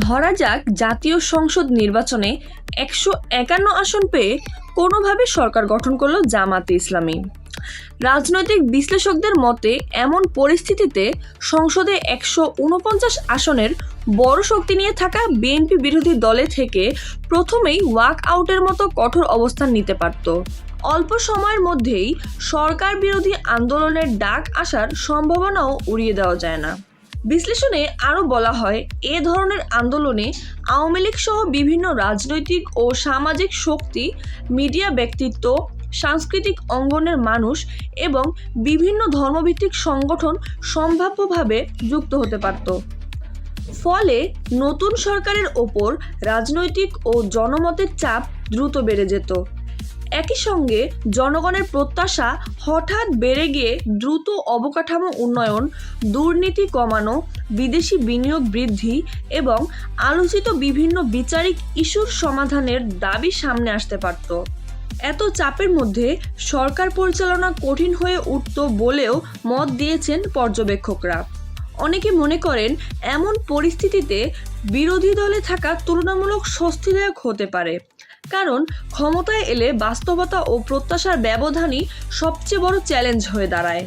ধরা যাক জাতীয় সংসদ নির্বাচনে 151 আসন পেয়ে কোনোভাবে সরকার গঠন করলো জামাতে ইসলামী। রাজনৈতিক বিশ্লেষকদের মতে এমন পরিস্থিতিতে সংসদে 149 আসনের বড় শক্তি নিয়ে থাকা বিএনপি বিরোধী দলে থেকে প্রথমেই ওয়াক আউটের মতো কঠোর অবস্থান নিতে পারত। অল্প সময়ের মধ্যেই সরকার বিরোধী আন্দোলনের ডাক আসার সম্ভাবনাও উড়িয়ে দেওয়া যায় না। বিশ্লেষণে আরও বলা হয়, এ ধরনের আন্দোলনে আওয়ামী লীগ সহ বিভিন্ন রাজনৈতিক ও সামাজিক শক্তি, মিডিয়া ব্যক্তিত্ব, সাংস্কৃতিক অঙ্গনের মানুষ এবং বিভিন্ন ধর্মভিত্তিক সংগঠন সম্ভাব্যভাবে যুক্ত হতে পারত। ফলে নতুন সরকারের ওপর রাজনৈতিক ও জনমতের চাপ দ্রুত বেড়ে যেত। একই সঙ্গে জনগণের প্রত্যাশা হঠাৎ বেড়ে গিয়ে দ্রুত অবকাঠামো উন্নয়ন, দুর্নীতি কমানো, বিদেশি বিনিয়োগ বৃদ্ধি এবং আলোচিত বিভিন্ন বিচারিক ইস্যুর সমাধানের দাবি সামনে আসতে পারত। এত চাপের মধ্যে সরকার পরিচালনা কঠিন হয়ে উঠত বলেও মত দিয়েছেন পর্যবেক্ষকরা। অনেকে মনে করেন এমন পরিস্থিতিতে বিরোধী দলে থাকা তুলনামূলক স্বস্তিদায়ক হতে পারে, কারণ ক্ষমতায় এলে বাস্তবতা ও প্রত্যাশার ব্যবধানই সবচেয়ে বড় চ্যালেঞ্জ হয়ে দাঁড়ায়।